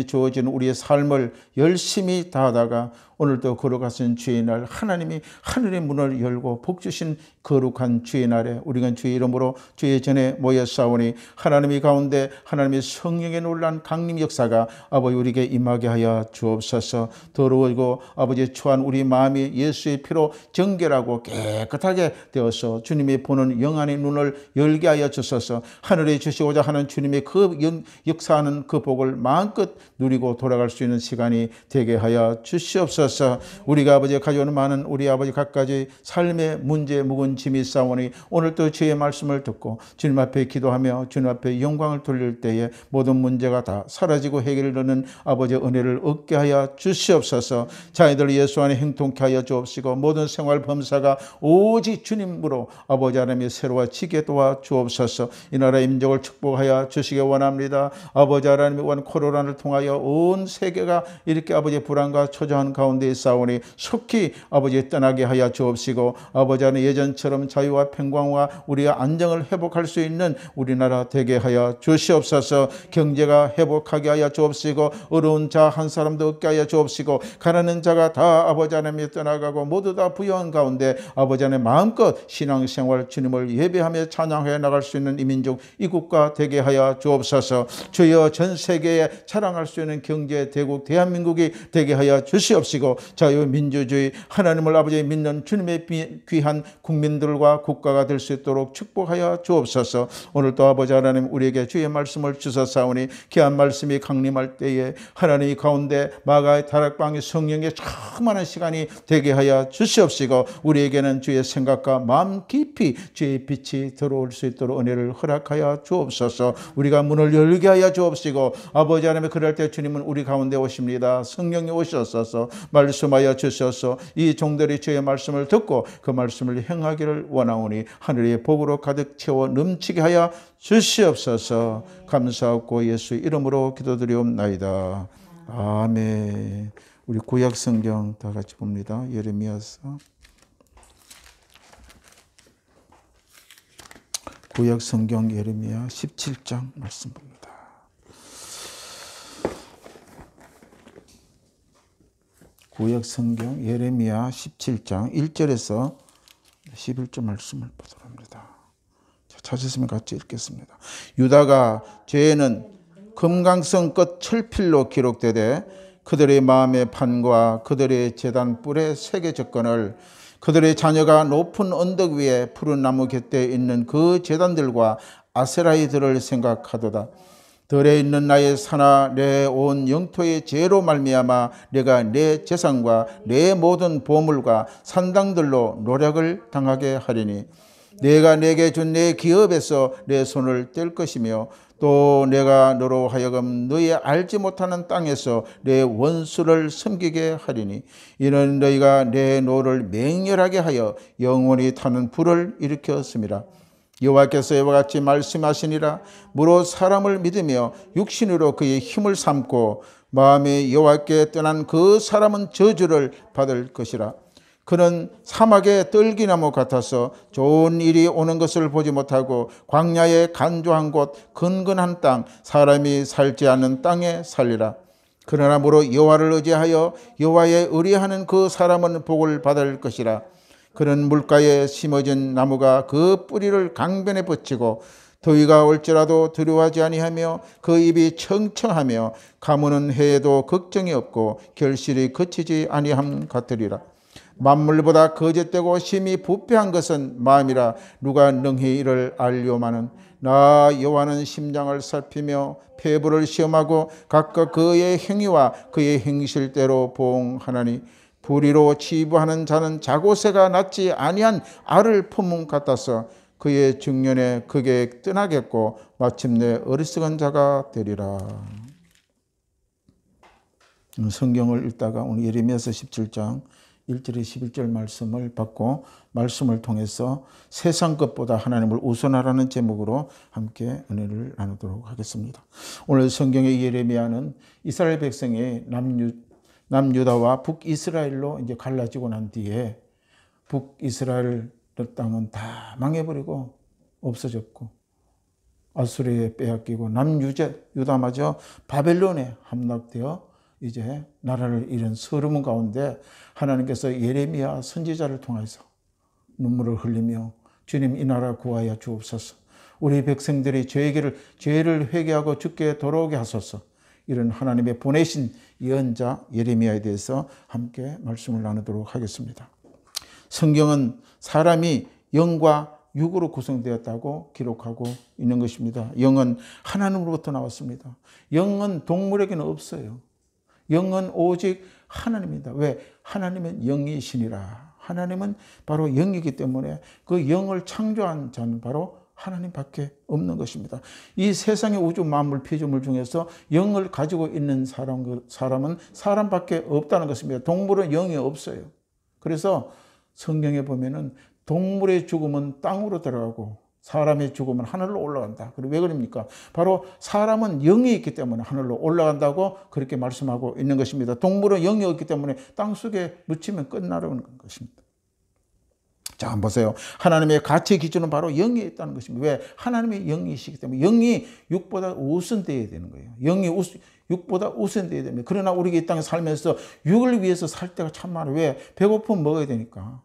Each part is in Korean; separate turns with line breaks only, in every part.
주어진 우리의 삶을 열심히 다하다가 오늘도 걸어가신 주의 날, 하나님이 하늘의 문을 열고 복 주신 거룩한 주의 날에 우리가 주의 이름으로 주의 전에 모였사오니 하나님이 가운데 하나님의 성령의 놀란 강림 역사가 아버지 우리에게 임하게 하여 주옵소서. 더러워지고 아버지 추한 우리 마음이 예수의 피로 정결하고 깨끗하게 되어서 주님이 보는 영안의 눈을 열게 하여 주소서. 하늘에 주시고자 하는 주님의 그 역사하는 그 복을 마음껏 누리고 돌아갈 수 있는 시간이 되게 하여 주시옵소서. 우리가 아버지 가져오는 많은 우리 아버지 갖가지 삶의 문제 묵은 짐이 싸우니 오늘도 주의 말씀을 듣고 주님 앞에 기도하며 주님 앞에 영광을 돌릴 때에 모든 문제가 다 사라지고 해결되는 아버지 은혜를 얻게 하여 주시옵소서. 자녀들 예수 안에 행통케 하여 주옵시고 모든 생활 범사가 오직 주님으로 아버지 하나님이 새로워지게 도와 주옵소서. 이 나라의 민족을 축복하여 주시기 원합니다. 아버지 하나님의 원 코로나를 통하여 온 세계가 이렇게 아버지 불안과 초조한 가운데 싸우니 속히 아버지 떠나게 하여 주옵시고 아버지 하나님 예전처럼 자유와 평강과 우리의 안정을 회복할 수 있는 우리나라 되게 하여 주시옵소서. 경제가 회복하게 하여 주옵시고 어려운 자 한 사람도 없게 하여 주옵시고 가난한 자가 다 아버지 하나님이 떠나가고 모두 다 부유한 가운데 아버지 하나님 마음껏 신앙생활 주님을 예배하며 찬양해 나갈 수 있는 이 민족 이 국가 되게 하여 주옵소서. 주여 전 세계에 자랑할 수 있는 경제 대국 대한민국이 되게 하여 주시옵시고 자유민주주의 하나님을 아버지 믿는 주님의 귀한 국민들과 국가가 될 수 있도록 축복하여 주옵소서. 오늘도 아버지 하나님 우리에게 주의 말씀을 주셨사오니 귀한 말씀이 강림할 때에 하나님 가운데 마가의 다락방의 성령의 충만한 시간이 되게 하여 주시옵시고 우리에게는 주의 생각과 마음 깊이 주의 빛이 들어올 수 있도록 은혜를 허락하여 주옵소서. 우리가 문을 열게 하여 주옵시고 아버지 하나님 그럴 때 주님은 우리 가운데 오십니다. 성령이 오셨어서 말씀하여 주셔서 이 종들이 주의 말씀을 듣고 그 말씀을 행하기를 원하오니 하늘의 복으로 가득 채워 넘치게 하여 주시옵소서. 감사하고 예수 이름으로 기도드리옵나이다. 아멘. 우리 구약 성경 다 같이 봅니다. 예레미야서 구약 성경 예레미야 17장 말씀 봅니다. 구약 성경 예레미야 17장 1절에서 11절 말씀을 보도록 합니다. 찾으시면 같이 읽겠습니다. 유다가 죄는 금강성 끝 철필로 기록되되 그들의 마음의 판과 그들의 제단 뿔에 새겨 적건을 그들의 자녀가 높은 언덕 위에 푸른 나무 곁에 있는 그 제단들과 아세라이들을 생각하도다. 들에 있는 나의 산하 내 온 영토의 죄로 말미암아 내가 내 재산과 내 모든 보물과 산당들로 노력을 당하게 하리니 내가 내게 준 내 기업에서 내 손을 뗄 것이며 또 내가 너로 하여금 너희 알지 못하는 땅에서 내 원수를 섬기게 하리니 이는 너희가 내 노를 맹렬하게 하여 영원히 타는 불을 일으켰습니다. 여호와께서 이와 같이 말씀하시니라. 무릇 사람을 믿으며 육신으로 그의 힘을 삼고 마음에 여호와께 떠난 그 사람은 저주를 받을 것이라. 그는 사막의 떨기나무 같아서 좋은 일이 오는 것을 보지 못하고 광야의 간조한 곳 근근한 땅 사람이 살지 않는 땅에 살리라. 그러나 무릇 여호와를 의지하여 여호와에 의뢰하는 그 사람은 복을 받을 것이라. 그는 물가에 심어진 나무가 그 뿌리를 강변에 붙이고 더위가 올지라도 두려워하지 아니하며 그 입이 청청하며 가무는 해에도 걱정이 없고 결실이 그치지 아니함 같으리라. 만물보다 거짓되고 심히 부패한 것은 마음이라 누가 능히 이를 알려마는. 나 여호와는 심장을 살피며 폐부를 시험하고 각각 그의 행위와 그의 행실대로 보응하나니 불의로 치부하는 자는 자고새가 낳지 아니한 알을 품은 같아서 그의 중년에 그게 떠나겠고 마침내 어리석은 자가 되리라. 성경을 읽다가 오늘 예레미야서 17장 1절에 11절 말씀을 받고 말씀을 통해서 세상 것보다 하나님을 우선하라는 제목으로 함께 은혜를 나누도록 하겠습니다. 오늘 성경의 예레미야는 이스라엘 백성이 남유다와 북이스라엘로 이제 갈라지고 난 뒤에 북이스라엘 땅은 다 망해버리고 없어졌고 아수르에 빼앗기고 유다마저 바벨론에 함락되어 이제 나라를 잃은 서름 가운데 하나님께서 예레미야 선지자를 통해서 눈물을 흘리며 주님 이 나라 구하여 주옵소서. 우리 백성들이 죄를 회개하고 주께 돌아오게 하소서. 이런 하나님의 보내신 예언자 예레미야에 대해서 함께 말씀을 나누도록 하겠습니다. 성경은 사람이 영과 육으로 구성되었다고 기록하고 있는 것입니다. 영은 하나님으로부터 나왔습니다. 영은 동물에게는 없어요. 영은 오직 하나님입니다. 왜? 하나님은 영이시니라. 하나님은 바로 영이기 때문에 그 영을 창조한 자는 바로 하나님밖에 없는 것입니다. 이 세상의 우주 만물 피조물 중에서 영을 가지고 있는 사람은 사람밖에 없다는 것입니다. 동물은 영이 없어요. 그래서 성경에 보면은 동물의 죽음은 땅으로 들어가고 사람의 죽음은 하늘로 올라간다. 그리고 왜 그럽니까? 바로 사람은 영이 있기 때문에 하늘로 올라간다고 그렇게 말씀하고 있는 것입니다. 동물은 영이 없기 때문에 땅속에 묻히면 끝나는 것입니다. 자, 한번 보세요. 하나님의 가치 기준은 바로 영이 있다는 것입니다. 왜? 하나님의 영이시기 때문에 영이 육보다 우선되어야 되는 거예요. 영이 육보다 우선되어야 됩니다. 그러나 우리가 이 땅에 살면서 육을 위해서 살 때가 참 많아요. 왜? 배고프면 먹어야 되니까.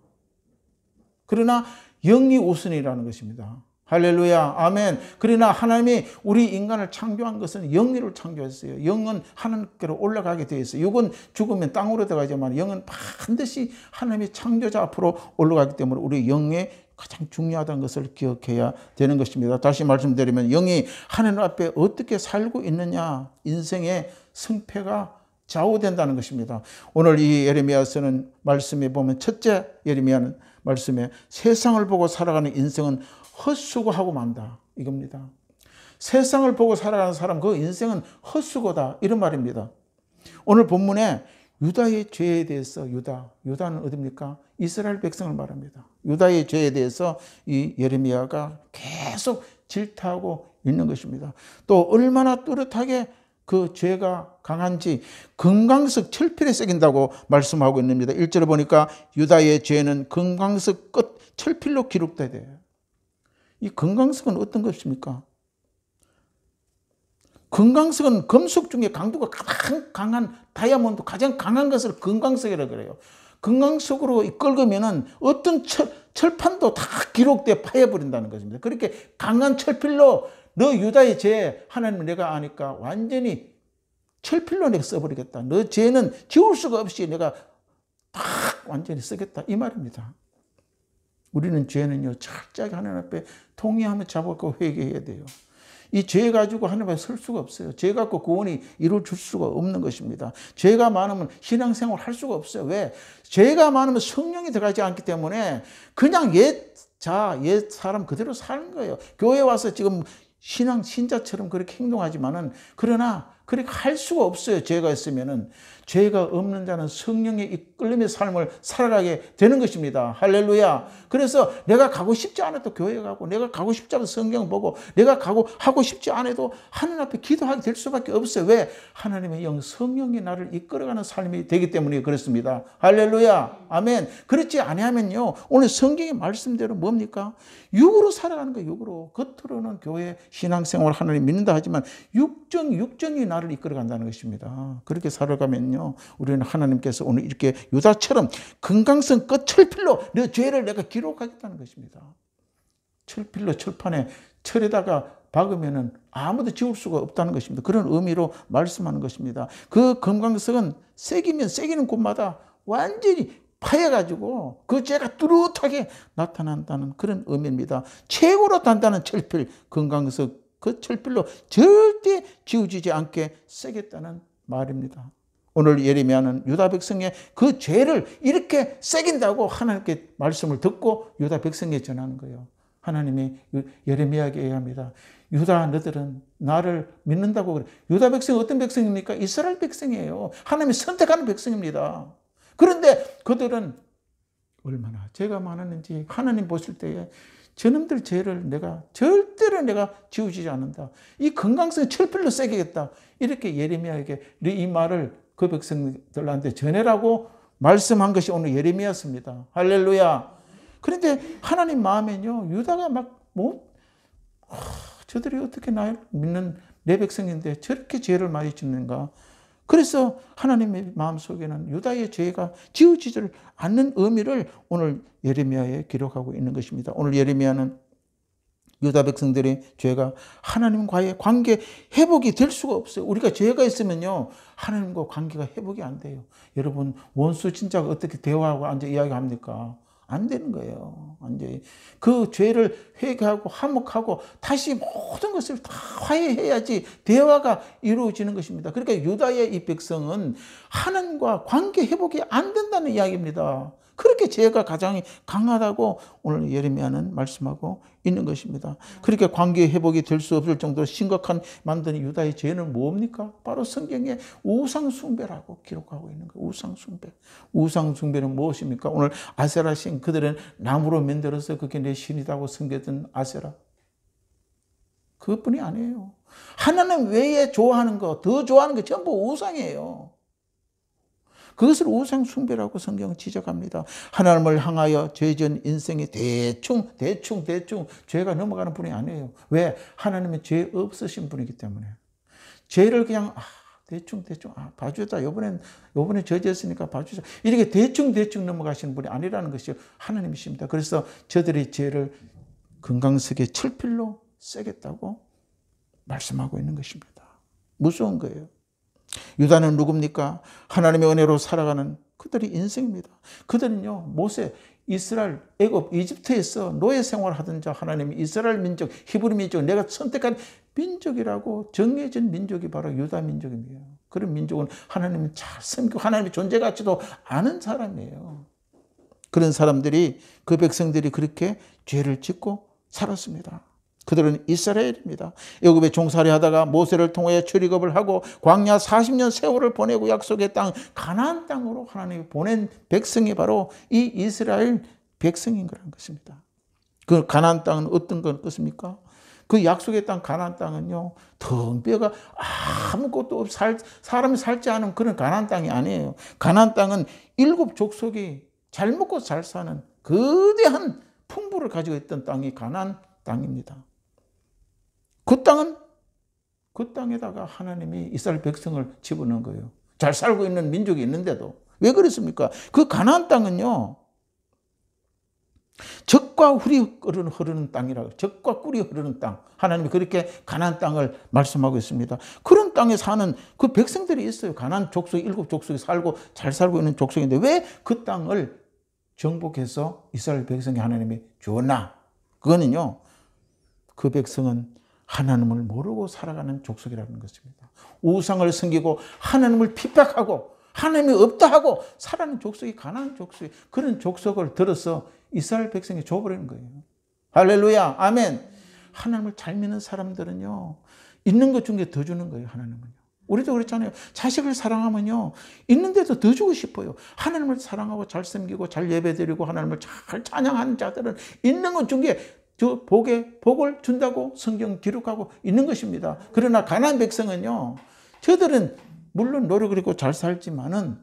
그러나 영이 우선이라는 것입니다. 할렐루야, 아멘. 그러나 하나님이 우리 인간을 창조한 것은 영리를 창조했어요. 영은 하나님께로 올라가게 되어 있어요. 육은 죽으면 땅으로 들어가지만 영은 반드시 하나님의 창조자 앞으로 올라가기 때문에 우리 영의 가장 중요하다는 것을 기억해야 되는 것입니다. 다시 말씀드리면 영이 하나님 앞에 어떻게 살고 있느냐, 인생의 승패가 좌우된다는 것입니다. 오늘 이 예레미야서는 말씀에 보면 첫째 예레미야는 말씀에 세상을 보고 살아가는 인생은 헛수고하고 만다 이겁니다. 세상을 보고 살아가는 사람 그 인생은 헛수고다 이런 말입니다. 오늘 본문에 유다의 죄에 대해서 유다는 어디입니까? 이스라엘 백성을 말합니다. 유다의 죄에 대해서 이 예레미야가 계속 질타하고 있는 것입니다. 또 얼마나 뚜렷하게 그 죄가 강한지 금강석 철필에 새긴다고 말씀하고 있습니다. 1절에 보니까 유다의 죄는 금강석 끝 철필로 기록돼야 돼요. 이 금강석은 어떤 것입니까? 금강석은 금속 중에 강도가 가장 강한 다이아몬드 가장 강한 것을 금강석이라고 그래요. 금강석으로 긁으면은 어떤 철판도 다 기록돼 파여버린다는 것입니다. 그렇게 강한 철필로 너 유다의 죄 하나님 내가 아니까 완전히 철필로 내가 써버리겠다. 너 죄는 지울 수가 없이 내가 딱 완전히 쓰겠다 이 말입니다. 우리는 죄는요 철저하게 하나님 앞에 통회하며 잡고 회개해야 돼요. 이 죄 가지고 하나님 앞에 설 수가 없어요. 죄 갖고 구원이 이루어질 수가 없는 것입니다. 죄가 많으면 신앙생활 할 수가 없어요. 왜? 죄가 많으면 성령이 들어가지 않기 때문에 그냥 옛 사람 그대로 사는 거예요. 교회 와서 지금 신자처럼 그렇게 행동하지만은 그러나 그렇게 할 수가 없어요. 죄가 있으면은. 죄가 없는 자는 성령의 이끌림의 삶을 살아가게 되는 것입니다. 할렐루야. 그래서 내가 가고 싶지 않아도 교회 가고 내가 가고 싶지 않아도 성경 보고 내가 하고 싶지 않아도 하나님 앞에 기도하게 될 수밖에 없어요. 왜? 하나님의 영 성령이 나를 이끌어가는 삶이 되기 때문에 그렇습니다. 할렐루야. 아멘. 그렇지 아니하면요. 오늘 성경의 말씀대로 뭡니까? 육으로 살아가는 거예요. 육으로. 겉으로는 교회 신앙생활 하나님 믿는다 하지만 육정이 나를 이끌어간다는 것입니다. 그렇게 살아가면요. 우리는 하나님께서 오늘 이렇게 유다처럼 금강석 끝 철필로 내 죄를 내가 기록하겠다는 것입니다. 철필로 철판에 철에다가 박으면은 아무도 지울 수가 없다는 것입니다. 그런 의미로 말씀하는 것입니다. 그 금강석은 새기면 새기는 곳마다 완전히 파여가지고 그 죄가 뚜렷하게 나타난다는 그런 의미입니다. 최고로 단단한 철필 금강석 그 철필로 절대 지워지지 않게 새겠다는 말입니다. 오늘 예레미야는 유다 백성의 그 죄를 이렇게 새긴다고 하나님께 말씀을 듣고 유다 백성에 전하는 거예요. 하나님이 예레미야에게 얘기합니다. 유다 너들은 나를 믿는다고 그래. 유다 백성이 어떤 백성입니까? 이스라엘 백성이에요. 하나님이 선택하는 백성입니다. 그런데 그들은 얼마나 죄가 많았는지 하나님 보실 때에 저놈들 죄를 절대로 내가 지우지 않는다. 이 금강석 철필로 새기겠다. 이렇게 예레미야에게 이 말을 그 백성들한테 전해라고 말씀한 것이 오늘 예레미야입니다. 할렐루야. 그런데 하나님 마음에는요, 유다가 저들이 어떻게 나를 믿는 내 백성인데 저렇게 죄를 많이 짓는가? 그래서 하나님의 마음속에는 유다의 죄가 지워지지 않는 의미를 오늘 예레미야에 기록하고 있는 것입니다. 오늘 예레미야는 유다 백성들의 죄가 하나님과의 관계 회복이 될 수가 없어요. 우리가 죄가 있으면요, 하나님과 관계가 회복이 안 돼요. 여러분, 원수 친자가 어떻게 대화하고 앉아 이야기합니까? 안 되는 거예요. 완전히. 그 죄를 회개하고 화목하고 다시 모든 것을 다 화해해야지 대화가 이루어지는 것입니다. 그러니까 유다의 이 백성은 하나님과 관계 회복이 안 된다는 이야기입니다. 그렇게 죄가 가장 강하다고 오늘 예레미야는 말씀하고 있는 것입니다. 그렇게 관계 회복이 될 수 없을 정도로 심각한 만든 유다의 죄는 뭡니까? 바로 성경에 우상 숭배라고 기록하고 있는 거예요. 우상 숭배. 우상 숭배는 무엇입니까? 오늘 아세라 신, 그들은 나무로 만들어서 그게 내 신이라고 섬겼던 아세라. 그것뿐이 아니에요. 하나님 외에 좋아하는 거, 더 좋아하는 거 전부 우상이에요. 그것을 우상 숭배라고 성경은 지적합니다. 하나님을 향하여 죄진 인생이 대충 죄가 넘어가는 분이 아니에요. 왜? 하나님은 죄 없으신 분이기 때문에. 죄를 그냥 대충 봐주자. 요번에 저지했으니까 봐주자. 이렇게 대충 넘어가시는 분이 아니라는 것이 하나님이십니다. 그래서 저들의 죄를 금강석의 철필로 세겠다고 말씀하고 있는 것입니다. 무서운 거예요. 유다는 누굽니까? 하나님의 은혜로 살아가는 그들의 인생입니다. 그들은요, 모세, 이스라엘, 애굽, 이집트에서 노예 생활하던 자, 하나님이 이스라엘 민족, 히브리 민족, 내가 선택한 민족이라고 정해진 민족이 바로 유다 민족입니다. 그런 민족은 하나님을 잘 섬기고 하나님의 존재 가치도 아는 사람이에요. 그런 사람들이, 그 백성들이 그렇게 죄를 짓고 살았습니다. 그들은 이스라엘입니다. 애굽에 종살이 하다가 모세를 통해 출애굽을 하고 광야 40년 세월을 보내고 약속의 땅 가나안 땅으로 하나님이 보낸 백성이 바로 이 이스라엘 백성인 거라는 것입니다. 그 가나안 땅은 어떤 것입니까? 그 약속의 땅 가나안 땅은요, 텅 비어가 아무것도 없, 사람이 살지 않은 그런 가나안 땅이 아니에요. 가나안 땅은 7 족속이 잘 먹고 잘 사는 거대한 풍부를 가지고 있던 땅이 가나안 땅입니다. 그 땅에다가 하나님이 이스라엘 백성을 집어넣은 거예요. 잘 살고 있는 민족이 있는데도. 왜 그랬습니까? 그 가나안 땅은요, 젖과 꿀이 흐르는 땅이라고. 젖과 꿀이 흐르는 땅. 하나님이 그렇게 가나안 땅을 말씀하고 있습니다. 그런 땅에 사는 그 백성들이 있어요. 가나안 족속, 7 족속이 살고 잘 살고 있는 족속인데 왜 그 땅을 정복해서 이스라엘 백성이 하나님이 주었나? 그거는요, 그 백성은 하나님을 모르고 살아가는 족속이라는 것입니다. 우상을 섬기고 하나님을 핍박하고 하나님이 없다 하고 살아가는 족속이 가나안 족속, 그런 족속을 들어서 이스라엘 백성이 줘버리는 거예요. 할렐루야, 아멘. 하나님을 잘 믿는 사람들은요, 있는 것 중에 더 주는 거예요. 하나님은요. 우리도 그렇잖아요. 자식을 사랑하면요, 있는데도 더 주고 싶어요. 하나님을 사랑하고 잘 섬기고 잘 예배드리고 하나님을 잘 찬양하는 자들은 있는 것 중에 저 복을 준다고 성경 기록하고 있는 것입니다. 그러나 가나안 백성은요, 저들은 물론 노력을 했고 잘 살지만은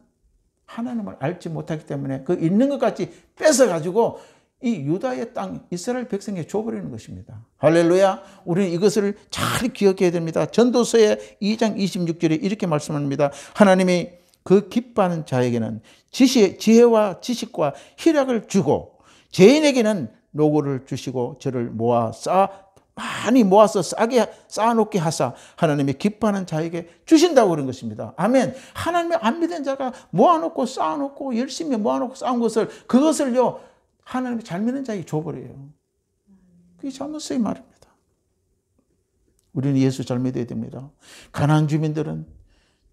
하나님을 알지 못하기 때문에 그 있는 것까지 뺏어가지고 이 유다의 땅, 이스라엘 백성에 줘버리는 것입니다. 할렐루야. 우리는 이것을 잘 기억해야 됩니다. 전도서의 2장 26절에 이렇게 말씀합니다. 하나님이 그 기뻐하는 자에게는 지혜와 지식과 희락을 주고 죄인에게는 노고를 주시고 저를 많이 모아서 싸게 쌓아놓게 하사 하나님이 기뻐하는 자에게 주신다고 그런 것입니다. 아멘. 하나님의 안 믿은 자가 모아놓고 쌓아놓고 열심히 모아놓고 쌓은 그것을요, 하나님이 잘 믿는 자에게 줘버려요. 그게 잘못의 말입니다. 우리는 예수 잘 믿어야 됩니다. 가나안 주민들은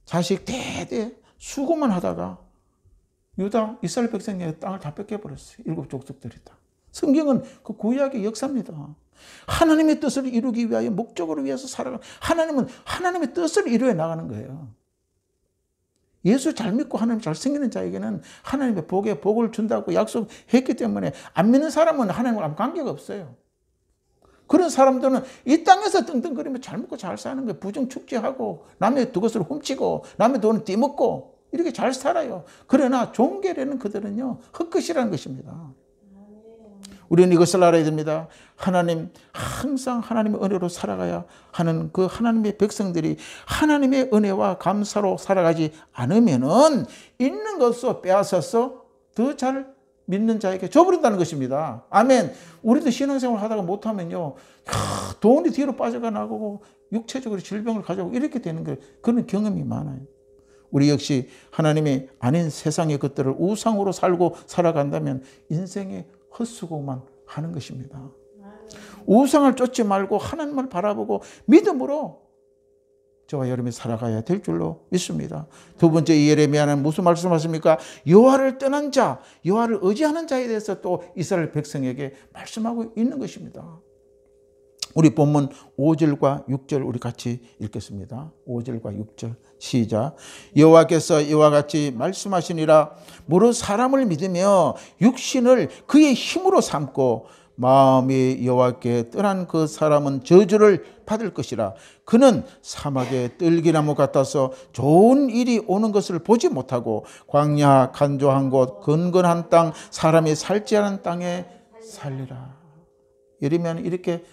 자식 대대 수고만 하다가 유다 이스라엘 백성의 땅을 다 뺏겨버렸어요. 7 족속들이 다. 성경은 그 구약의 역사입니다. 하나님의 뜻을 이루기 위하여 목적으로 위해서 살아가는, 하나님은 하나님의 뜻을 이루어 나가는 거예요. 예수 잘 믿고 하나님 잘 섬기는 자에게는 하나님의 복을 준다고 약속했기 때문에 안 믿는 사람은 하나님과 관계가 없어요. 그런 사람들은 이 땅에서 떵떵거리며 잘 먹고 잘 사는 거예요. 부정축제하고 남의 것을 훔치고 남의 돈을 떼먹고 이렇게 잘 살아요. 그러나 종교라는 그들은요, 헛것이라는 것입니다. 우리는 이것을 알아야 됩니다. 하나님, 항상 하나님의 은혜로 살아가야 하는 그 하나님의 백성들이 하나님의 은혜와 감사로 살아가지 않으면은 있는 것을 빼앗아서 더 잘 믿는 자에게 줘버린다는 것입니다. 아멘. 우리도 신앙생활 하다가 못하면요, 돈이 뒤로 빠져가고 육체적으로 질병을 가져오고 이렇게 되는 거예요. 그런 경험이 많아요. 우리 역시 하나님이 아닌 세상의 것들을 우상으로 살고 살아간다면 인생의 헛수고만 하는 것입니다. 우상을 쫓지 말고 하나님을 바라보고 믿음으로 저와 여러분이 살아가야 될 줄로 믿습니다. 두 번째, 예레미야는 무슨 말씀하십니까? 여호와를 떠난 자, 여호와를 의지하는 자에 대해서 또 이스라엘 백성에게 말씀하고 있는 것입니다. 우리 본문 5절과 6절 우리 같이 읽겠습니다. 5절과 6절 시작. 여호와께서 이와 같이 말씀하시니라. 무릇 사람을 믿으며 육신을 그의 힘으로 삼고 마음이 여호와께 떠난 그 사람은 저주를 받을 것이라. 그는 사막의 뜰기나무 같아서 좋은 일이 오는 것을 보지 못하고 광야 간조한 곳 건건한 땅 사람이 살지 않은 땅에 살리라. 예레미야는 이렇게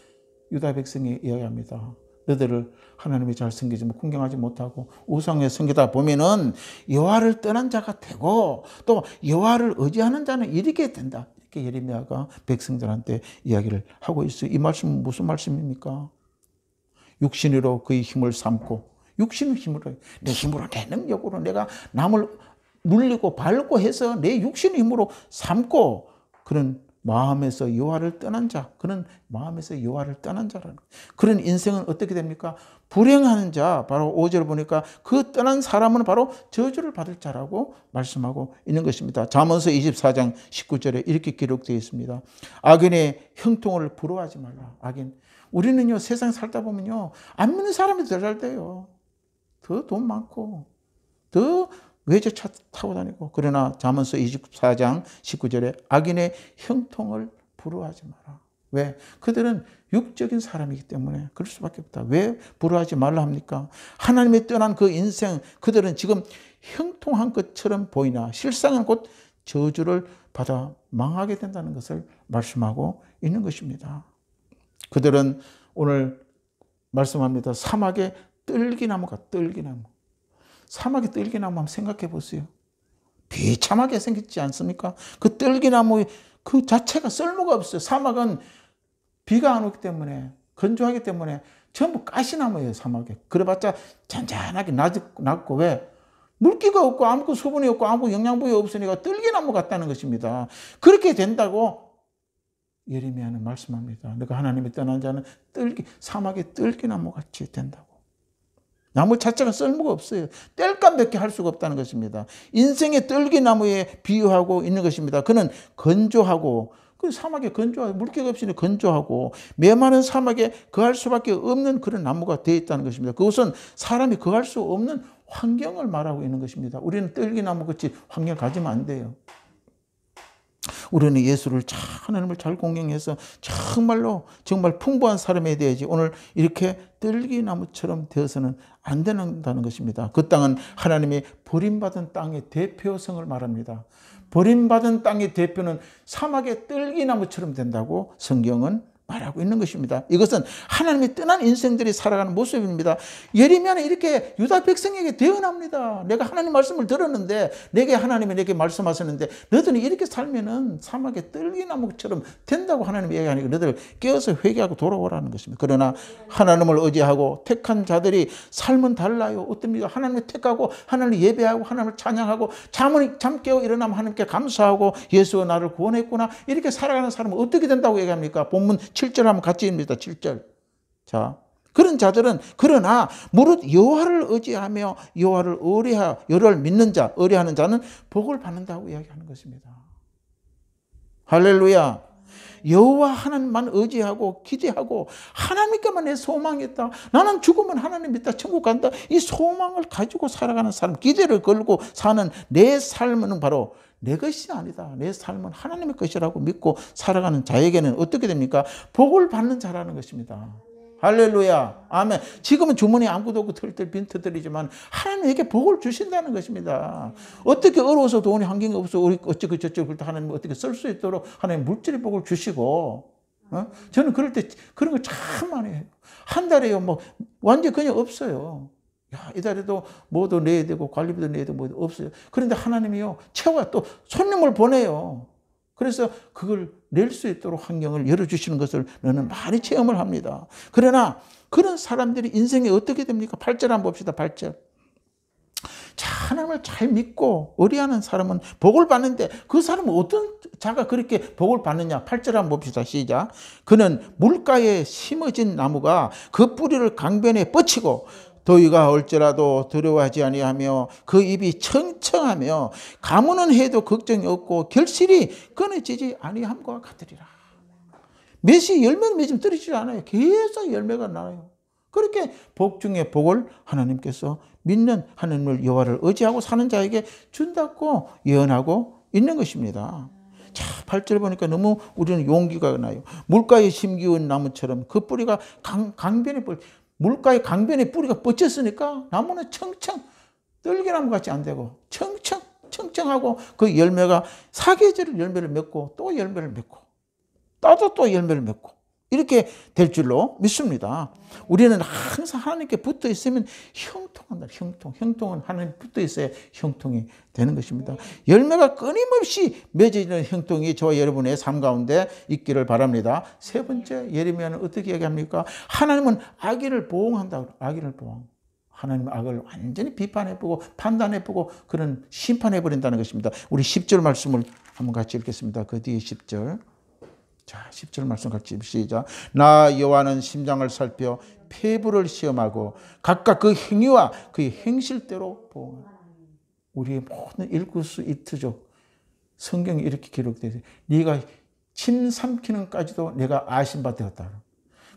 유다 백성이 이야기합니다. 너희들을 하나님이 잘 섬기지 궁경하지 못하고 우상에 섬기다 보면은 여호와를 떠난 자가 되고 또 여호와를 의지하는 자는 이렇게 된다. 이렇게 예레미야가 백성들한테 이야기를 하고 있어요. 이 말씀은 무슨 말씀입니까? 육신으로 그의 힘을 삼고, 육신의 힘으로, 내 힘으로, 내 능력으로 내가 남을 물리고 밟고 해서 내 육신의 힘으로 삼고, 그런 마음에서 여호와를 떠난 자, 그런 마음에서 여호와를 떠난 자라는, 그런 인생은 어떻게 됩니까? 불행한 자, 바로 5절 보니까 그 떠난 사람은 바로 저주를 받을 자라고 말씀하고 있는 것입니다. 잠언서 24장 19절에 이렇게 기록되어 있습니다. 악인의 형통을 부러워하지 말라. 악인. 우리는요, 세상 살다 보면요, 안 믿는 사람이 더 잘 돼요. 더 돈 많고, 더 외제차 타고 다니고. 그러나 잠언서 24장 19절에 악인의 형통을 부러워하지 마라. 왜? 그들은 육적인 사람이기 때문에 그럴 수밖에 없다. 왜 부러워하지 말라 합니까? 하나님이 떠난 그 인생, 그들은 지금 형통한 것처럼 보이나 실상은 곧 저주를 받아 망하게 된다는 것을 말씀하고 있는 것입니다. 그들은 오늘 말씀합니다. 사막의 뜰기나무가, 뜰기나무. 사막의 뜰기나무 한번 생각해 보세요. 비참하게 생겼지 않습니까? 그 뜰기나무 그 자체가 쓸모가 없어요. 사막은 비가 안 오기 때문에, 건조하기 때문에 전부 가시나무예요, 사막에. 그래봤자 잔잔하게 낮고, 왜? 물기가 없고 아무것도 수분이 없고 아무 영양분이 없으니까 뜰기나무 같다는 것입니다. 그렇게 된다고 예레미야는 말씀합니다. 너가 하나님이 떠난 자는 사막의 뜰기나무 같이 된다고. 나무 자체가 쓸모가 없어요. 뗄감 몇 개 할 수가 없다는 것입니다. 인생의 뜰기나무에 비유하고 있는 것입니다. 그는 건조하고, 그 사막에 건조하고, 물기가 없으니 건조하고, 메마른 사막에 거할 수밖에 없는 그런 나무가 되어 있다는 것입니다. 그것은 사람이 거할 수 없는 환경을 말하고 있는 것입니다. 우리는 뜰기나무 같이 환경을 가지면 안 돼요. 우리는 예수를 하나님을 잘 공경해서 정말 풍부한 사람이 되어야지 오늘 이렇게 뜰기나무처럼 되어서는 안 된다는 것입니다. 그 땅은 하나님이 버림받은 땅의 대표성을 말합니다. 버림받은 땅의 대표는 사막의 뜰기나무처럼 된다고 성경은 말하고 있는 것입니다. 이것은 하나님이 떠난 인생들이 살아가는 모습입니다. 예레미야는 이렇게 유다 백성에게 대언합니다. 내가 하나님 말씀을 들었는데, 내게 하나님이 내게 말씀하셨는데 너희들이 이렇게 살면은 사막의 뜰기나무처럼 된다고 하나님이 얘기하니까 너희들 깨어서 회개하고 돌아오라는 것입니다. 그러나 하나님을 의지하고 택한 자들이 삶은 달라요. 어떻습니까? 하나님을 택하고 하나님을 예배하고 하나님을 찬양하고 잠 깨어 일어나면 하나님께 감사하고 예수가 나를 구원했구나, 이렇게 살아가는 사람은 어떻게 된다고 얘기합니까? 본문 7절 한번 같이 읽습니다. 7절. 자, 그런 자들은 그러나 무릇 여호와를 의지하며 여호와를 여호와를 믿는 자, 의뢰하는 자는 복을 받는다고 이야기하는 것입니다. 할렐루야. 여호와 하나님만 의지하고 기대하고 하나님께만 내 소망이 있다, 나는 죽으면 하나님 믿다 천국 간다, 이 소망을 가지고 살아가는 사람, 기대를 걸고 사는 내 삶은 바로 내 것이 아니다, 내 삶은 하나님의 것이라고 믿고 살아가는 자에게는 어떻게 됩니까? 복을 받는 자라는 것입니다. 할렐루야. 아멘. 지금은 주머니에 아무것도 없고 털털 빈터들이지만 하나님에게 복을 주신다는 것입니다. 어떻게 어려워서 돈이 한경이 없어 우리 어쩌고 저쩌고 하나님 어떻게 쓸 수 있도록 하나님 물질의 복을 주시고 저는 그럴 때 그런 걸 참 많이 해요. 한 달에요 뭐 완전 그냥 없어요. 야, 이달에도 뭐도 내야 되고 관리비도 내야 되고 뭐도 없어요. 그런데 하나님이요 채워야 또 손님을 보내요. 그래서 그걸 낼 수 있도록 환경을 열어주시는 것을 저는 많이 체험을 합니다. 그러나 그런 사람들이 인생에 어떻게 됩니까? 8절 한번 봅시다. 8절. 자, 하나님을 잘 믿고 의리하는 사람은 복을 받는데 그 사람은 어떤 자가 그렇게 복을 받느냐? 8절 한번 봅시다. 시작. 그는 물가에 심어진 나무가 그 뿌리를 강변에 뻗치고 더위가 올지라도 두려워하지 아니하며 그 입이 청청하며 가무는 해도 걱정이 없고 결실이 끊어지지 아니함과 같으리라. 맺이 열매는 맺으면 떨어지지 않아요. 계속 열매가 나요. 그렇게 복 중에 복을 하나님께서 믿는 하나님을 여호와를 의지하고 사는 자에게 준다고 예언하고 있는 것입니다. 자, 8절 보니까 너무 우리는 용기가 나요. 물가에 심기운 나무처럼 그 뿌리가 강변에 물가에 강변에 뿌리가 뻗쳤으니까 나무는 청청 떨기나무 같이 안 되고 청청하고 그 열매가 사계절 열매를 맺고 또 열매를 맺고 따도 또 열매를 맺고 이렇게 될 줄로 믿습니다. 우리는 항상 하나님께 붙어 있으면 형통한다. 형통은 하나님 붙어 있어야 형통이 되는 것입니다. 열매가 끊임없이 맺어지는 형통이 저와 여러분의 삶 가운데 있기를 바랍니다. 세 번째, 예레미야는 어떻게 얘기합니까? 하나님은 악인을 보응한다. 악인을 보응. 하나님은 악을 완전히 비판해보고 판단해보고 그런 심판해버린다는 것입니다. 우리 10절 말씀을 한번 같이 읽겠습니다. 그 뒤에 10절. 자, 10절 말씀 같이 시작. 나 여호와는 심장을 살펴 폐부를 시험하고 각각 그 행위와 그의 행실대로 보응하라. 우리의 모든 일구수이투족 성경에 이렇게 기록되어 있어요. 네가 침 삼키는까지도 내가 아신바 되었다.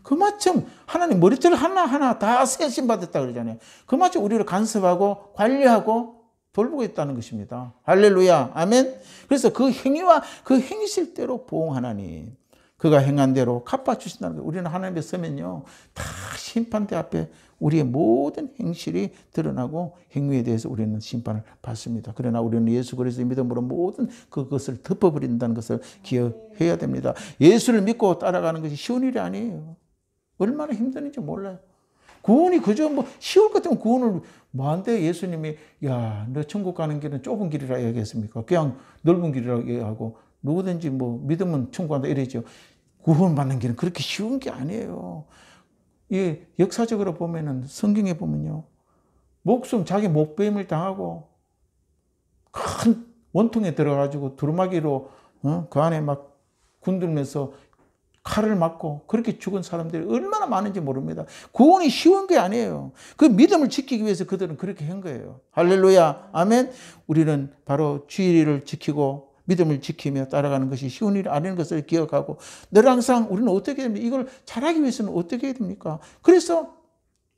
그마침 하나님 머리털 하나하나 다 세심받았다 그러잖아요. 그마침 우리를 간섭하고 관리하고 돌보고 있다는 것입니다. 할렐루야. 아멘. 그래서 그 행위와 그 행실대로 보응하나니 그가 행한 대로 갚아주신다는 거예요. 우리는 하나님께 서면요 다 심판대 앞에 우리의 모든 행실이 드러나고 행위에 대해서 우리는 심판을 받습니다. 그러나 우리는 예수 그리스도의 믿음으로 모든 그것을 덮어버린다는 것을 기억해야 됩니다. 예수를 믿고 따라가는 것이 쉬운 일이 아니에요. 얼마나 힘드는지 몰라요. 구원이 그저 뭐 쉬울 것 같으면 구원을 뭐한데 예수님이 야, 너 천국 가는 길은 좁은 길이라 얘기했습니까? 그냥 넓은 길이라고 얘기하고 누구든지 뭐 믿으면 천국 간다 이러죠. 구원받는 길은 그렇게 쉬운 게 아니에요. 이 역사적으로 보면은 성경에 보면요. 자기 목배임을 당하고 큰 원통에 들어가지고 두루마기로 그 안에 막 군들면서 칼을 맞고 그렇게 죽은 사람들이 얼마나 많은지 모릅니다. 구원이 쉬운 게 아니에요. 그 믿음을 지키기 위해서 그들은 그렇게 한 거예요. 할렐루야. 아멘. 우리는 바로 주의를 지키고 믿음을 지키며 따라가는 것이 쉬운 일이 아닌 것을 기억하고 늘 항상 우리는 어떻게 됩니까? 이걸 잘하기 위해서는 어떻게 해야 됩니까? 그래서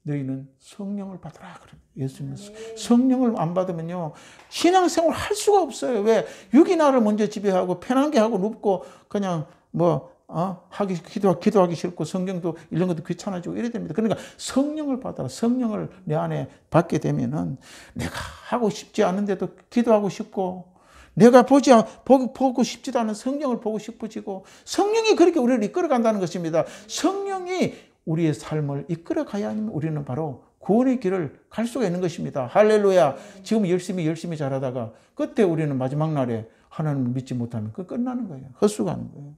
너희는 성령을 받으라. 예수님은 성령을 안 받으면요 신앙생활 할 수가 없어요. 왜? 육이 나를 먼저 지배하고 편한 게 하고 눕고 그냥 기도하기 싫고 성경도 읽는 것도 귀찮아지고 이래야 됩니다. 그러니까 성령을 받아라. 성령을 내 안에 받게 되면은 내가 하고 싶지 않은데도 기도하고 싶고 내가 보고 싶지도 않은 성령을 보고 싶어지고 성령이 그렇게 우리를 이끌어간다는 것입니다. 성령이 우리의 삶을 이끌어가야 하면 우리는 바로 구원의 길을 갈 수가 있는 것입니다. 할렐루야. 지금 열심히 잘하다가 그때 우리는 마지막 날에 하나님을 믿지 못하면 그 끝나는 거예요. 헛수가는 거예요.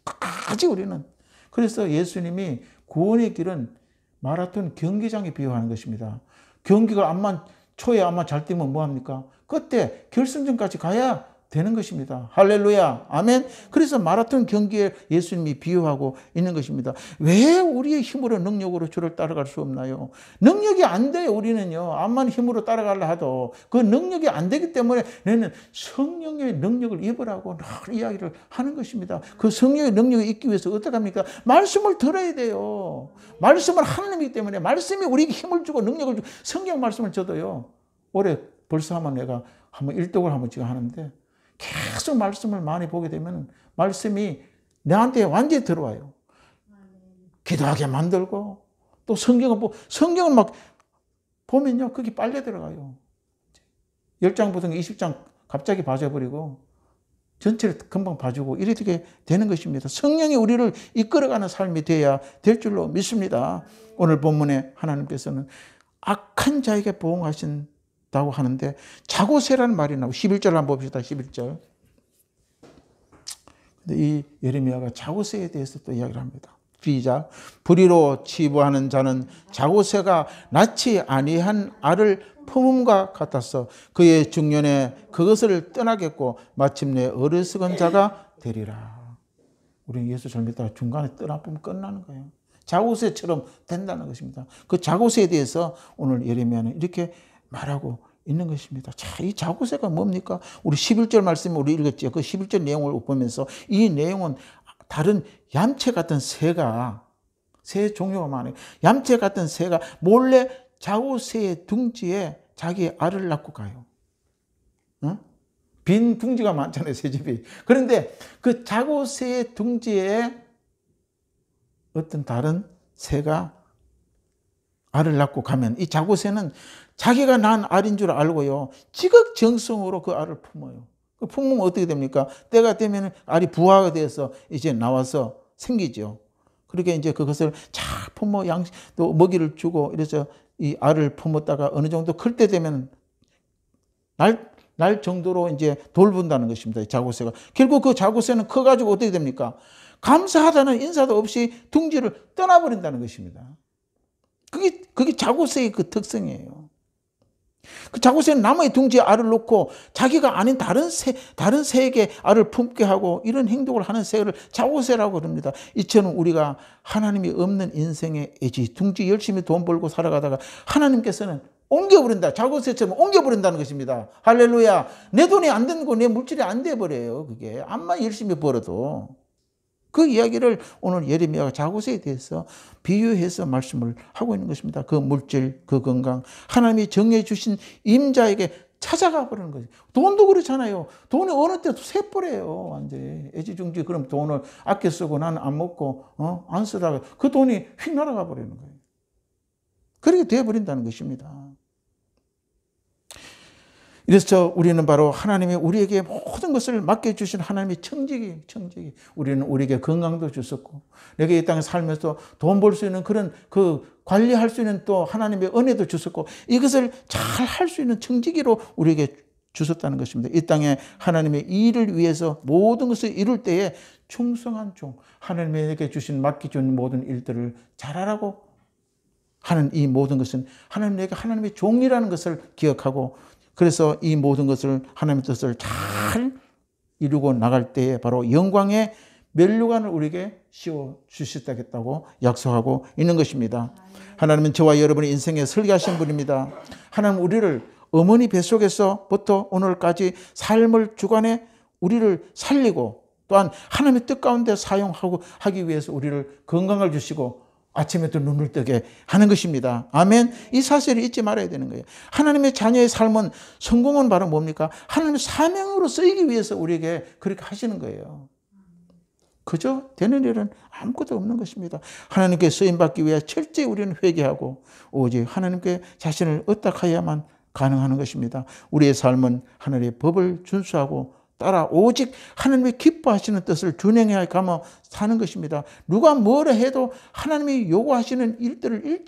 끝까지 우리는. 그래서 예수님이 구원의 길은 마라톤 경기장에 비유하는 것입니다. 경기가 초에 잘 뛰면 뭐합니까? 그때 결승전까지 가야 되는 것입니다. 할렐루야. 아멘. 그래서 마라톤 경기에 예수님이 비유하고 있는 것입니다. 왜 우리의 힘으로 능력으로 주를 따라갈 수 없나요? 능력이 안 돼요. 우리는요. 암만 힘으로 따라가려 해도 그 능력이 안 되기 때문에 너는 성령의 능력을 입으라고 늘 이야기를 하는 것입니다. 그 성령의 능력을 입기 위해서 어떻게 합니까? 말씀을 들어야 돼요. 말씀을 하나님이기 때문에 말씀이 우리에게 힘을 주고 능력을 주고 성경 말씀을 저도요. 올해 벌써 내가 한번 일독을 한번 지금 하는데 계속 말씀을 많이 보게 되면 말씀이 내한테 완전히 들어와요. 기도하게 만들고 또 성경은 막 보면요, 거기 빨려 들어가요. 10장 보던 게 20장 갑자기 봐줘버리고 전체를 금방 봐주고 이렇게 되는 것입니다. 성령이 우리를 이끌어가는 삶이 돼야 될 줄로 믿습니다. 오늘 본문에 하나님께서는 악한 자에게 보응하신다고 하는데 자고새라는 말이 나오고 11절 한번 봅시다. 11절. 근데 이 예레미야가 자고새에 대해서 또 이야기를 합니다. 시작. 불의로 치부하는 자는 자고새가 낳지 아니한 알을 품음과 같아서 그의 중년에 그것을 떠나겠고 마침내 어리석은 자가 되리라. 우리 예수 잘 믿다가 중간에 떠나보면 끝나는 거예요. 자고새처럼 된다는 것입니다. 그 자고새에 대해서 오늘 예레미야는 이렇게 말하고 있는 것입니다. 자, 이 자고새가 뭡니까? 우리 11절 말씀을 우리 읽었죠. 그 11절 내용을 보면서 이 내용은 다른 얌체 같은 새 종류가 많아요. 얌체 같은 새가 몰래 자고새의 둥지에 자기 알을 낳고 가요. 어? 빈 둥지가 많잖아요, 새집이. 그런데 그 자고새의 둥지에 어떤 다른 새가 알을 낳고 가면 이 자고새는 자기가 낳은 알인 줄 알고요, 지극정성으로 그 알을 품어요. 그 품으면 어떻게 됩니까? 때가 되면 알이 부화가 돼서 이제 나와서 생기죠. 그렇게 이제 그것을 잘 품어 또 먹이를 주고 이래서 이 알을 품었다가 어느 정도 클 때 되면 날 정도로 이제 돌본다는 것입니다. 이 자고새가. 결국 그 자고새는 커가지고 어떻게 됩니까? 감사하다는 인사도 없이 둥지를 떠나버린다는 것입니다. 그게 자고새의 그 특성이에요. 그 자고새는 남의 둥지에 알을 놓고 자기가 아닌 다른 새에게 알을 품게 하고 이런 행동을 하는 새를 자고새라고 그럽니다. 이처럼 우리가 하나님이 없는 인생의 애지, 둥지 열심히 돈 벌고 살아가다가 하나님께서는 옮겨버린다. 자고새처럼 옮겨버린다는 것입니다. 할렐루야. 내 돈이 안 되는 거, 내 물질이 안 돼버려요. 그게 암만 열심히 벌어도. 그 이야기를 오늘 예레미야가 자고새에 대해서 비유해서 말씀을 하고 있는 것입니다. 그 물질, 그 건강, 하나님이 정해 주신 임자에게 찾아가 버리는 거죠. 돈도 그렇잖아요. 돈이 어느 때도 새뿌려요. 완전히 애지중지 그럼 돈을 아껴 쓰고 나는 안 먹고 안 쓰다가 그 돈이 휙 날아가 버리는 거예요. 그렇게 되어버린다는 것입니다. 이래서 우리는 바로 하나님이 우리에게 모든 것을 맡겨주신 하나님의 청지기. 우리는 우리에게 건강도 주셨고, 내가 이 땅에 살면서 돈 벌 수 있는 그런 관리할 수 있는 또 하나님의 은혜도 주셨고, 이것을 잘 할 수 있는 청지기로 우리에게 주셨다는 것입니다. 이 땅에 하나님의 일을 위해서 모든 것을 이룰 때에 충성한 종, 하나님에게 맡겨준 모든 일들을 잘하라고 하는 이 모든 것은 하나님에게 하나님의 종이라는 것을 기억하고, 그래서 이 모든 것을 하나님의 뜻을 잘 이루고 나갈 때에 바로 영광의 면류관을 우리에게 씌워 주시겠다고 약속하고 있는 것입니다. 하나님은 저와 여러분의 인생에 설계하신 분입니다. 하나님 우리를 어머니 뱃속에서부터 오늘까지 삶을 주관해 우리를 살리고, 또한 하나님의 뜻 가운데 사용하기 위해서 우리를 건강을 주시고 아침에 또 눈을 뜨게 하는 것입니다. 아멘. 이 사실을 잊지 말아야 되는 거예요. 하나님의 자녀의 삶은, 성공은 바로 뭡니까? 하나님의 사명으로 쓰이기 위해서 우리에게 그렇게 하시는 거예요. 그저 되는 일은 아무것도 없는 것입니다. 하나님께 쓰임받기 위해 철저히 우리는 회개하고 오직 하나님께 자신을 의탁하여야만 가능한 것입니다. 우리의 삶은 하늘의 법을 준수하고 따라 오직 하나님이 기뻐하시는 뜻을 준행해 가며 사는 것입니다. 누가 뭐라 해도 하나님이 요구하시는 일들을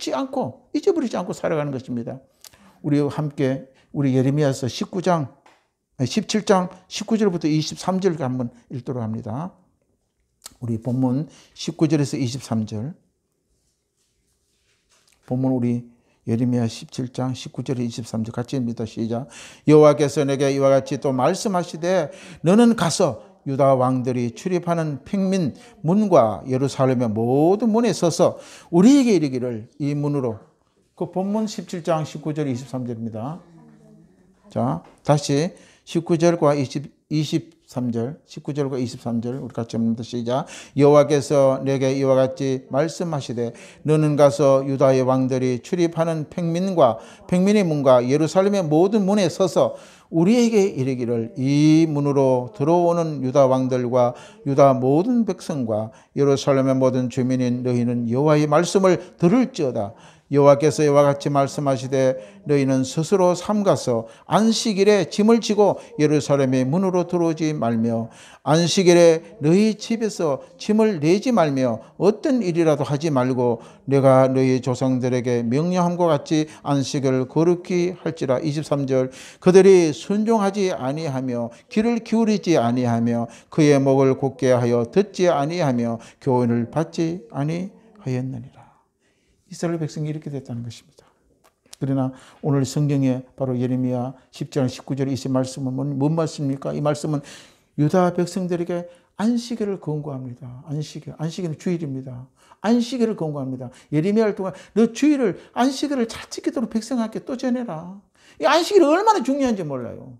잊어버리지 않고 살아가는 것입니다. 우리와 함께 우리 예레미야서 17장 19절부터 23절까지 한번 읽도록 합니다. 우리 본문 19절에서 23절. 본문 우리 예레미야 17장 19절에 23절 같이 읽습니다. 시작. 여호와께서 내게 이와 같이 또 말씀하시되 너는 가서 유다 왕들이 출입하는 평민 문과 예루살렘의 모든 문에 서서 우리에게 이르기를, 이 문으로. 그 본문 17장 19절 23절입니다. 자, 다시 19절과 23절, 19절과 23절 우리 같이 읽습니다. 시작. 여호와께서 내게 이와 같이 말씀하시되 너는 가서 유다의 왕들이 출입하는 평민의 문과 예루살렘의 모든 문에 서서 우리에게 이르기를 이 문으로 들어오는 유다 왕들과 유다 모든 백성과 예루살렘의 모든 주민인 너희는 여호와의 말씀을 들을지어다. 여호와께서 이와 같이 말씀하시되 너희는 스스로 삼가서 안식일에 짐을 지고 예루살렘의 문으로 들어오지 말며 안식일에 너희 집에서 짐을 내지 말며 어떤 일이라도 하지 말고 내가 너희 조상들에게 명령함과 같이 안식일을 거룩히 할지라. 23절 그들이 순종하지 아니하며 귀를 기울이지 아니하며 그의 목을 곧게 하여 듣지 아니하며 교훈을 받지 아니하였느니라. 이스라엘 백성이 이렇게 됐다는 것입니다. 그러나 오늘 성경에 바로 예레미야 10장 19절에 이 말씀은 뭔 말씀입니까? 이 말씀은 유다 백성들에게 안식일을 권고합니다. 안식일은 주일입니다. 안식일을 권고합니다. 예레미야를 통해 너 주일을 안식일을 잘 지키도록 백성에게 또 전해라. 이 안식일이 얼마나 중요한지 몰라요.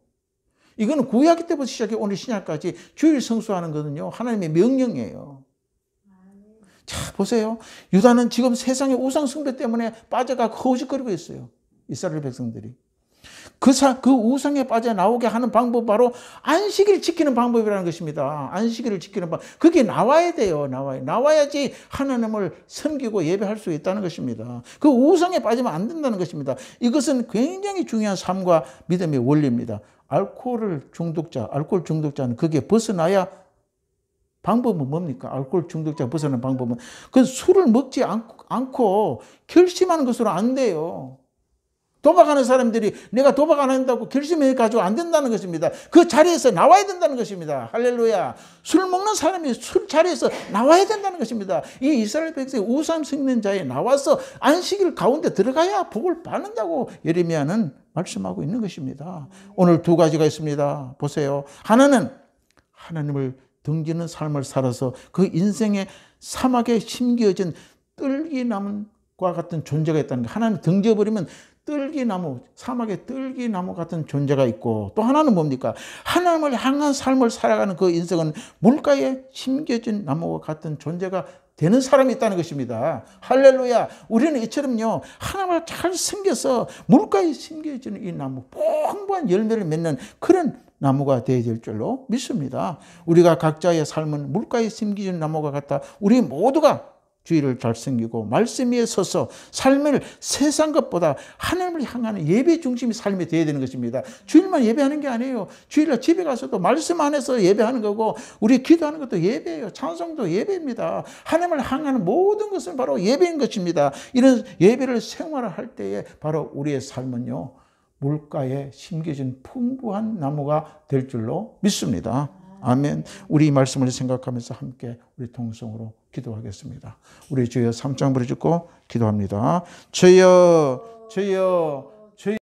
이거는 구약 때부터 시작해 오늘 신약까지 주일 성수하는 것은요 하나님의 명령이에요. 자, 보세요. 유다는 지금 세상의 우상 숭배 때문에 빠져가 허우적거리고 있어요. 이스라엘 백성들이. 그 우상에 빠져나오게 하는 방법 바로 안식일을 지키는 방법이라는 것입니다. 안식일을 지키는 방법. 그게 나와야 돼요. 나와야지 하나님을 섬기고 예배할 수 있다는 것입니다. 그 우상에 빠지면 안 된다는 것입니다. 이것은 굉장히 중요한 삶과 믿음의 원리입니다. 알코올 중독자는 그게 벗어나야 방법은 뭡니까? 알코올 중독자 벗어나는 방법은 그 술을 먹지 않고 결심하는 것으로 안 돼요. 도박하는 사람들이 내가 도박 안 한다고 결심해가지고 안 된다는 것입니다. 그 자리에서 나와야 된다는 것입니다. 할렐루야. 술 먹는 사람이 술 자리에서 나와야 된다는 것입니다. 이 이스라엘 백성이 우상 섬기는 자에 나와서 안식일 가운데 들어가야 복을 받는다고 예레미야는 말씀하고 있는 것입니다. 오늘 두 가지가 있습니다. 보세요. 하나는 하나님을 등지는 삶을 살아서 그 인생의 사막에 심겨진 뜰기나무와 같은 존재가 있다는 거. 하나님 등져버리면 사막의 뜰기나무 같은 존재가 있고, 또 하나는 뭡니까? 하나님을 향한 삶을 살아가는 그 인생은 물가에 심겨진 나무와 같은 존재가 되는 사람이 있다는 것입니다. 할렐루야. 우리는 이처럼요 하나님을 잘 섬겨서 물가에 심겨지는 이 나무, 풍부한 열매를 맺는 그런 나무가 되어야 될 줄로 믿습니다. 우리가 각자의 삶은 물가에 심겨진 나무가 같아 우리 모두가 주의를 잘 섬기고 말씀 위에 서서 삶을 세상 것보다 하나님을 향하는 예배 중심의 삶이 되어야 되는 것입니다. 주일만 예배하는 게 아니에요. 주일날 집에 가서도 말씀 안에서 예배하는 거고, 우리 기도하는 것도 예배예요. 찬송도 예배입니다. 하나님을 향하는 모든 것은 바로 예배인 것입니다. 이런 예배를 생활할 때에 바로 우리의 삶은요 물가에 심겨진 풍부한 나무가 될 줄로 믿습니다. 아멘. 우리 이 말씀을 생각하면서 함께 우리 통성으로 기도하겠습니다. 우리 주여 3장 부르짖고 기도합니다. 주여